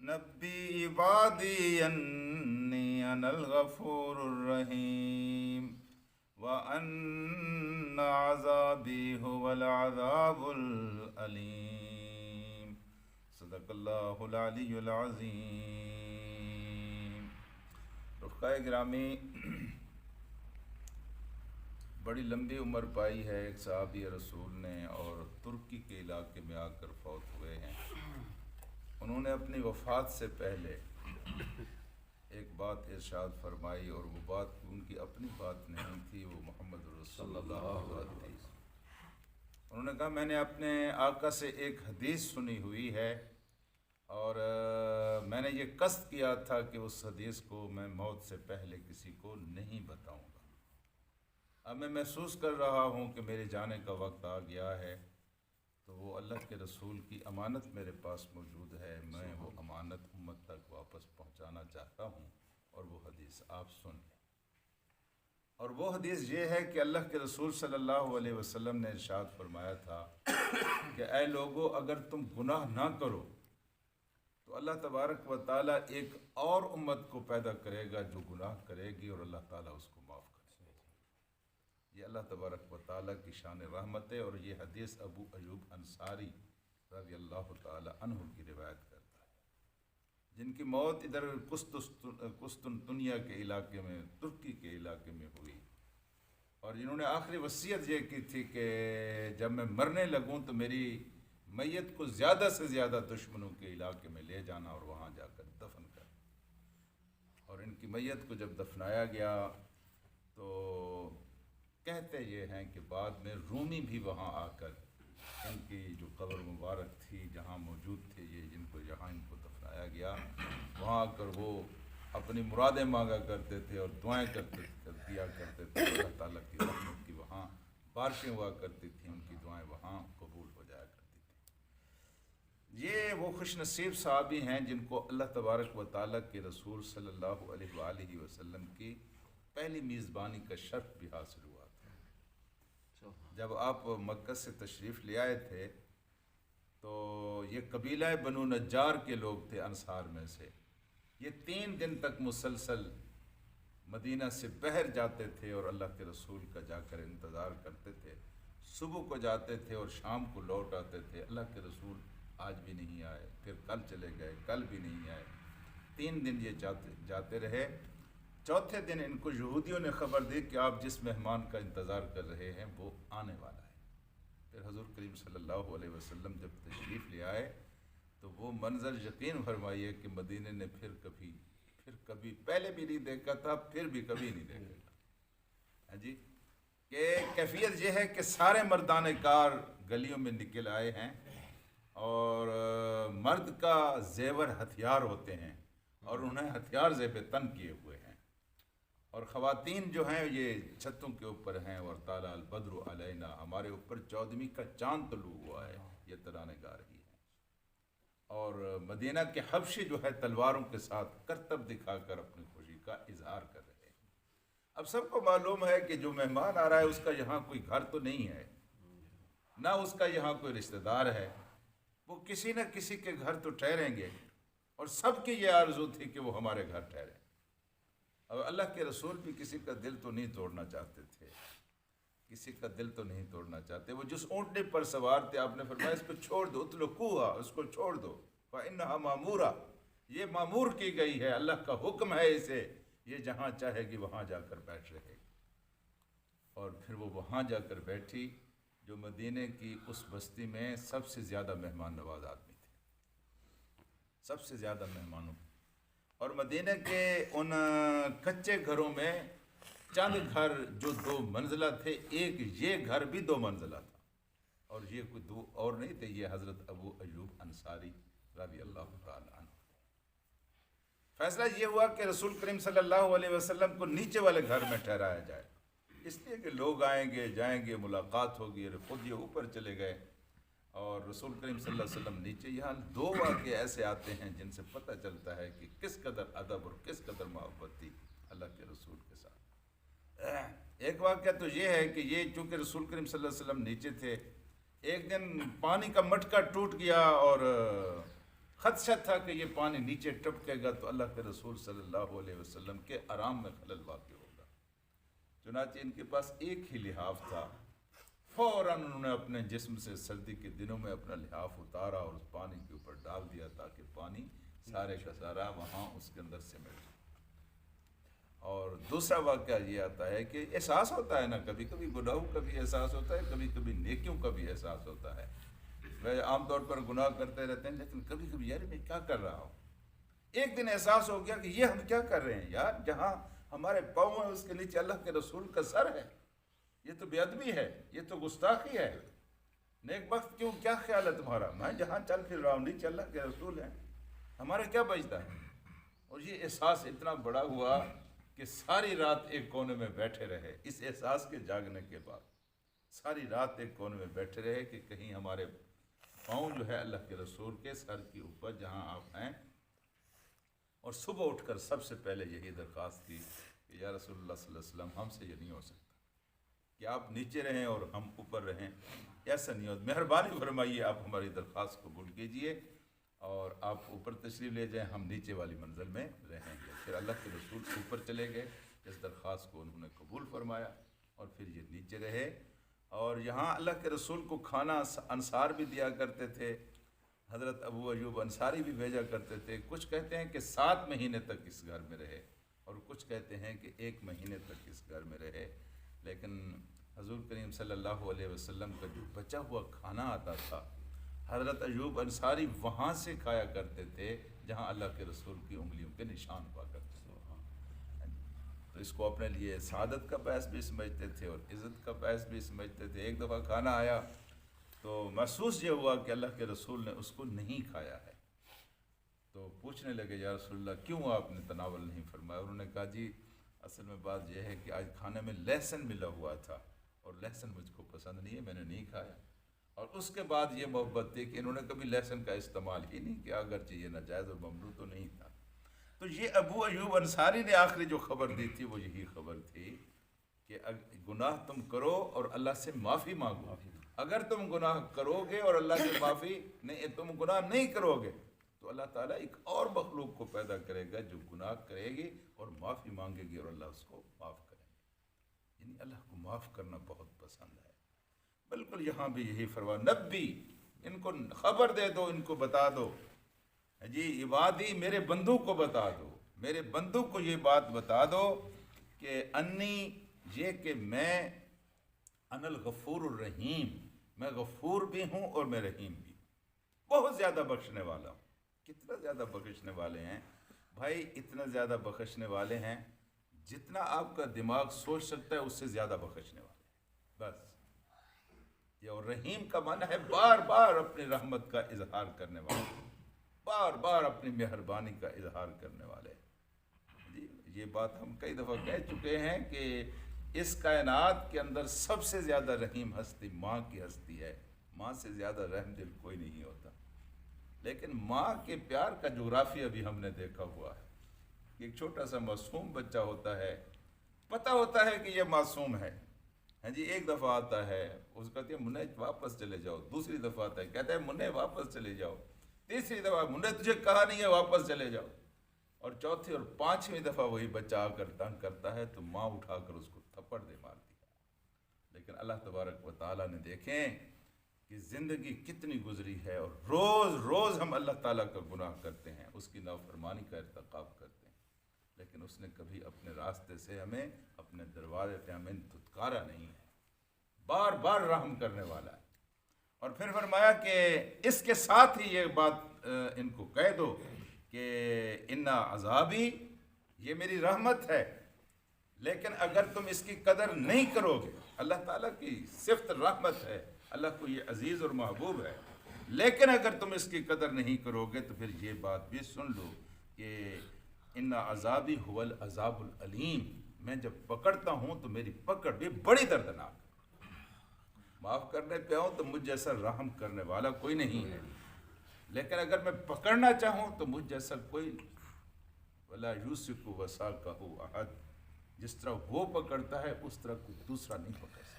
نبی عبادی انی انا الغفور الرحیم وان عذابی هو العذاب العلیم صدق اللہ العلی العظیم۔ رفقائے گرامی، بڑی لمبی عمر پائی ہے ایک صحابی رسول نے اور ترکی کے علاقے میں آ کر فوت ہوئے ہیں۔ انہوں نے اپنی وفات سے پہلے ایک بات ارشاد فرمائی، اور وہ بات ان کی اپنی بات نہیں تھی، وہ محمد رسول اللہ کی بات تھی۔ انہوں نے کہا میں نے اپنے آقا سے ایک حدیث سنی ہوئی ہے اور میں نے یہ قصد کیا تھا کہ اس حدیث کو میں موت سے پہلے کسی کو نہیں بتاؤں گا۔ اب میں محسوس کر رہا ہوں کہ میرے جانے کا وقت آ گیا ہے، تو وہ اللہ کے رسول کی امانت میرے پاس موجود ہے، میں وہ امانت امت تک واپس پہنچانا چاہتا ہوں، اور وہ حدیث آپ سن لیں۔ اور وہ حدیث یہ ہے کہ اللہ کے رسول صلی اللہ علیہ وسلم نے ارشاد فرمایا تھا کہ اے لوگو، اگر تم گناہ نہ کرو تو اللہ تبارک و تعالیٰ ایک اور امت کو پیدا کرے گا جو گناہ کرے گی اور اللہ تعالیٰ اس کو معاف کرے گا۔ یہ اللہ تبارک و تعالیٰ کی شان رحمت ہے، اور یہ حدیث ابو ایوب انصاری رضی اللہ تعالیٰ عنہ کی روایت کرتا ہے، جن کی موت ادھر قسطنطنیہ کے علاقے میں، ترکی کے علاقے میں ہوئی، اور جنہوں نے آخری وصیت یہ کی تھی کہ جب میں مرنے لگوں تو میری میت کو زیادہ سے زیادہ دشمنوں کے علاقے میں لے جانا اور وہاں جا کر دفن کر۔ اور ان کی میت کو جب دفنایا گیا تو کہتے یہ ہیں کہ بعد میں رومی بھی وہاں آ کر ان کی جو قبر مبارک تھی جہاں موجود تھے، یہ جن کو یہاں ان کو دفنایا گیا، وہاں آ کر وہ اپنی مرادیں مانگا کرتے تھے اور دعائیں دیا کرتے تھے۔ اللہ تعالیٰ کی رحمت کی وہاں بارشیں ہوا کرتی تھیں، ان کی دعائیں وہاں قبول ہو جایا کرتی تھیں۔ یہ وہ خوش نصیب صحابی ہیں جن کو اللہ تبارک و تعالیٰ کے رسول صلی اللہ علیہ وآلہ وسلم کی پہلی میزبانی کا شرف بھی حاصل ہوا۔ جب آپ مکہ سے تشریف لے آئے تھے تو یہ قبیلہ بنو نجار کے لوگ تھے انصار میں سے، یہ 3 دن تک مسلسل مدینہ سے بحر جاتے تھے اور اللہ کے رسول کا جا کر انتظار کرتے تھے۔ صبح کو جاتے تھے اور شام کو لوٹ آتے تھے، اللہ کے رسول آج بھی نہیں آئے، پھر کل چلے گئے، کل بھی نہیں آئے، 3 دن یہ جاتے رہے۔ چوتھے دن ان کو یہودیوں نے خبر دی کہ آپ جس مہمان کا انتظار کر رہے ہیں وہ آنے والا ہے۔ پھر حضور کریم صلی اللہ علیہ وسلم جب تشریف لے آئے تو وہ منظر یقین فرمائیے کہ مدینے نے پھر کبھی پہلے بھی نہیں دیکھا تھا، پھر بھی کبھی نہیں دیکھا تھا۔ ہاں جی، کہ کیفیت یہ ہے کہ سارے مردان کار گلیوں میں نکل آئے ہیں، اور مرد کا زیور ہتھیار ہوتے ہیں اور انہیں ہتھیار زیب تن کیے ہوئے ہیں، اور خواتین جو ہیں یہ چھتوں کے اوپر ہیں، اور طالع البدر علینا، ہمارے اوپر 14ویں کا چاند طلوع ہوا ہے، یہ ترانے گا رہی ہیں، اور مدینہ کے حبشی جو ہے تلواروں کے ساتھ کرتب دکھا کر اپنی خوشی کا اظہار کر رہے ہیں۔ اب سب کو معلوم ہے کہ جو مہمان آ رہا ہے اس کا یہاں کوئی گھر تو نہیں ہے، نہ اس کا یہاں کوئی رشتہ دار ہے، وہ کسی نہ کسی کے گھر تو ٹھہریں گے، اور سب کی یہ آرزو تھی کہ وہ ہمارے گھر ٹھہریں۔ اب اللہ کے رسول بھی کسی کا دل تو نہیں توڑنا چاہتے تھے، کسی کا دل تو نہیں توڑنا چاہتے۔ وہ جس اونٹنے پر سوار تھے آپ نے فرمایا اس کو چھوڑ دو، اترکوہا، اس کو چھوڑ دو، فإنہا مامورہ، یہ معمور کی گئی ہے، اللہ کا حکم ہے اسے، یہ جہاں چاہے گی وہاں جا کر بیٹھ رہے گی۔ اور پھر وہ وہاں جا کر بیٹھی جو مدینے کی اس بستی میں سب سے زیادہ مہمان نواز آدمی تھے، سب سے زیادہ مہمانوں۔ اور مدینہ کے ان کچے گھروں میں چند گھر جو 2 منزلہ تھے، ایک یہ گھر بھی 2 منزلہ تھا، اور یہ کوئی 2 اور نہیں تھے، یہ حضرت ابو ایوب انصاری رضی اللہ تعالیٰ عنہ۔ فیصلہ یہ ہوا کہ رسول کریم صلی اللہ علیہ وسلم کو نیچے والے گھر میں ٹھہرایا جائے، اس لیے کہ لوگ آئیں گے جائیں گے، ملاقات ہوگی، اور خود یہ اوپر چلے گئے، اور رسول کریم صلی اللہ علیہ وسلم نیچے۔ یہاں 2 واقعے ایسے آتے ہیں جن سے پتہ چلتا ہے کہ کس قدر ادب اور کس قدر محبت تھی اللہ کے رسول کے ساتھ۔ ایک واقعہ تو یہ ہے کہ یہ چونکہ رسول کریم صلی اللہ علیہ وسلم نیچے تھے، ایک دن پانی کا مٹکا ٹوٹ گیا اور خدشہ تھا کہ یہ پانی نیچے ٹپکے گا تو اللہ کے رسول صلی اللہ علیہ وسلم کے آرام میں خلل واقع ہوگا۔ چنانچہ ان کے پاس ایک ہی لحاف تھا، فوراً انہوں نے اپنے جسم سے سردی کے دنوں میں اپنا لحاف اتارا اور اس پانی کے اوپر ڈال دیا تاکہ پانی سارے کا سارا وہاں اس کے اندر سمٹ جائے۔ اور دوسرا واقعہ یہ آتا ہے کہ احساس ہوتا ہے نا، کبھی کبھی گناہوں کا بھی احساس ہوتا ہے، کبھی کبھی نیکیوں کا بھی احساس ہوتا ہے۔ میں عام طور پر گناہ کرتے رہتے ہیں، لیکن کبھی کبھی یار میں کیا کر رہا ہوں۔ ایک دن احساس ہو گیا کہ یہ ہم کیا کر رہے ہیں یار، جہاں ہمارے پاؤں ہیں اس کے نیچے اللہ کے رسول کا سر ہے، یہ تو بے ادبی ہے، یہ تو گستاخی ہے۔ نیک بخت کیوں، کیا خیال ہے تمہارا؟ میں جہاں چل پھر رہا ہوں نیچے اللہ کے رسول ہیں، ہمارا کیا بچتا ہے؟ اور یہ احساس اتنا بڑا ہوا کہ ساری رات ایک کونے میں بیٹھے رہے۔ اس احساس کے جاگنے کے بعد ساری رات ایک کونے میں بیٹھے رہے کہ کہیں ہمارے پاؤں جو ہے اللہ کے رسول کے سر کے اوپر جہاں آپ ہیں۔ اور صبح اٹھ کر سب سے پہلے یہی درخواست کی کہ یا رسول اللہ صلی اللہ علیہ وسلم، ہم سے یہ نہیں ہو سکتا کہ آپ نیچے رہیں اور ہم اوپر رہیں، ایسا نہیں ہو، مہربانی فرمائیے آپ ہماری درخواست قبول کیجئے اور آپ اوپر تشریف لے جائیں، ہم نیچے والی منزل میں رہیں گے۔ پھر اللہ کے رسول اوپر چلے گئے، اس درخواست کو انہوں نے قبول فرمایا اور پھر یہ نیچے رہے۔ اور یہاں اللہ کے رسول کو کھانا انصار بھی دیا کرتے تھے، حضرت ابو ایوب انصاری بھی بھیجا کرتے تھے۔ کچھ کہتے ہیں کہ 7 مہینے تک اس گھر میں رہے اور کچھ کہتے ہیں کہ 1 مہینے تک اس گھر میں رہے، لیکن حضور کریم صلی اللہ علیہ وسلم کا جو بچا ہوا کھانا آتا تھا، حضرت ایوب انصاری وہاں سے کھایا کرتے تھے جہاں اللہ کے رسول کی انگلیوں کے نشان ہوا کرتے تھے۔ تو اس کو اپنے لیے سعادت کا باعث بھی سمجھتے تھے اور عزت کا باعث بھی سمجھتے تھے۔ ایک دفعہ کھانا آیا تو محسوس یہ ہوا کہ اللہ کے رسول نے اس کو نہیں کھایا ہے، تو پوچھنے لگے یا رسول اللہ کیوں آپ نے تناول نہیں فرمایا؟ انہوں نے کہا جی اصل میں بات یہ ہے کہ آج کھانے میں لہسن ملا ہوا تھا اور لہسن مجھ کو پسند نہیں ہے، میں نے نہیں کھایا۔ اور اس کے بعد یہ محبت تھی کہ انہوں نے کبھی لہسن کا استعمال ہی نہیں کیا، اگرچہ یہ ناجائز اور ممنوع تو نہیں تھا۔ تو یہ ابو ایوب انصاری نے آخری جو خبر دی تھی وہ یہی خبر تھی کہ گناہ تم کرو اور اللہ سے معافی مانگو۔ اگر تم گناہ کرو گے اور اللہ سے معافی نہیں، تم گناہ نہیں کرو گے تو اللہ تعالیٰ ایک اور مخلوق کو پیدا کرے گا جو گناہ کرے گی اور معافی مانگے گی اور اللہ اس کو معاف کرے گا۔ یعنی اللہ کو معاف کرنا بہت پسند ہے۔ بالکل یہاں بھی یہی فرما، نبی، ان کو خبر دے دو، ان کو بتا دو، جی عبادی، میرے بندوں کو بتا دو، میرے بندوں کو یہ بات بتا دو کہ انی، یہ کہ میں ان الغفور الرحیم، میں غفور بھی ہوں اور میں رحیم بھی ہوں، بہت زیادہ بخشنے والا ہوں۔ کتنا زیادہ بخشنے والے ہیں بھائی، اتنا زیادہ بخشنے والے ہیں جتنا آپ کا دماغ سوچ سکتا ہے، اس سے زیادہ بخشنے والے ہیں بس۔ یہ اور رحیم کا معنی ہے بار بار اپنی رحمت کا اظہار کرنے والے، بار بار اپنی مہربانی کا اظہار کرنے والے۔ جی یہ بات ہم کئی دفعہ کہہ چکے ہیں کہ اس کائنات کے اندر سب سے زیادہ رحیم ہستی ماں کی ہستی ہے، ماں سے زیادہ رحم دل کوئی نہیں ہوتا۔ لیکن ماں کے پیار کا جغرافیہ بھی ہم نے دیکھا ہوا ہے۔ ایک چھوٹا سا معصوم بچہ ہوتا ہے، پتہ ہوتا ہے کہ یہ معصوم ہے، ہاں جی، ایک دفعہ آتا ہے اس کہتے ہیں منہ واپس چلے جاؤ، دوسری دفعہ آتا ہے کہتا ہے منہ واپس چلے جاؤ، تیسری دفعہ منہ تجھے کہا نہیں ہے واپس چلے جاؤ، اور چوتھی اور 5ویں دفعہ وہی بچہ آ کر تنگ کرتا ہے تو ماں اٹھا کر اس کو تھپڑ دے مارتی ہے۔ لیکن اللہ تبارک و تعالیٰ نے دیکھیں کہ زندگی کتنی گزری ہے اور روز روز ہم اللہ تعالیٰ کا گناہ کرتے ہیں، اس کی نافرمانی کا ارتکاب کرتے ہیں، لیکن اس نے کبھی اپنے راستے سے ہمیں، اپنے دروازے پہ ہمیں دھتکارا نہیں ہے، بار بار رحم کرنے والا ہے۔ اور پھر فرمایا کہ اس کے ساتھ ہی یہ بات ان کو کہہ دو کہ انا عذابی، یہ میری رحمت ہے، لیکن اگر تم اس کی قدر نہیں کرو گے، اللہ تعالیٰ کی صفت رحمت ہے، اللہ کو یہ عزیز اور محبوب ہے، لیکن اگر تم اس کی قدر نہیں کرو گے تو پھر یہ بات بھی سن لو کہ ان عذابی هو العذاب العلیم، میں جب پکڑتا ہوں تو میری پکڑ بھی بڑی دردناک ہے۔ معاف کرنے پہ آؤں تو مجھ جیسا رحم کرنے والا کوئی نہیں ہے، لیکن اگر میں پکڑنا چاہوں تو مجھ جیسا کوئی ولا یوسک وثاقہ احد، جس طرح وہ پکڑتا ہے اس طرح کوئی دوسرا نہیں پکڑ سکتا۔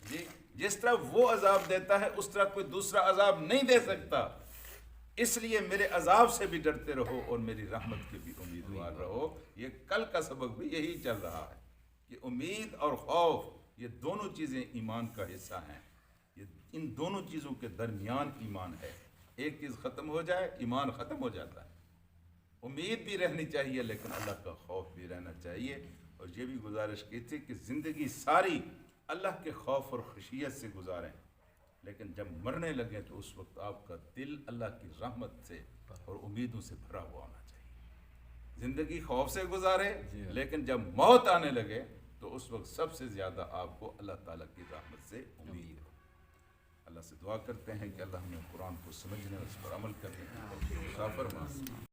جی جس طرح وہ عذاب دیتا ہے اس طرح کوئی دوسرا عذاب نہیں دے سکتا۔ اس لیے میرے عذاب سے بھی ڈرتے رہو اور میری رحمت کے بھی امیدوار رہو. یہ کل کا سبق بھی یہی چل رہا ہے کہ امید اور خوف یہ دونوں چیزیں ایمان کا حصہ ہیں. ان دونوں چیزوں کے درمیان ایمان ہے. ایک چیز ختم ہو جائے ایمان ختم ہو جاتا ہے. امید بھی رہنی چاہیے لیکن اللہ کا خوف بھی رہنا چاہیے. اور یہ بھی گزارش کی تھی کہ زندگی ساری اللہ کے خوف اور خشیت سے گزاریں، لیکن جب مرنے لگیں تو اس وقت آپ کا دل اللہ کی رحمت سے اور امیدوں سے بھرا ہوا ہونا چاہیے. زندگی خوف سے گزارے لیکن جب موت آنے لگے تو اس وقت سب سے زیادہ آپ کو اللہ تعالیٰ کی رحمت سے امید ہو. اللہ سے دعا کرتے ہیں کہ اللہ ہمیں قرآن کو سمجھنے اور اس پر عمل کرنے کی توفیق عطا فرمائے.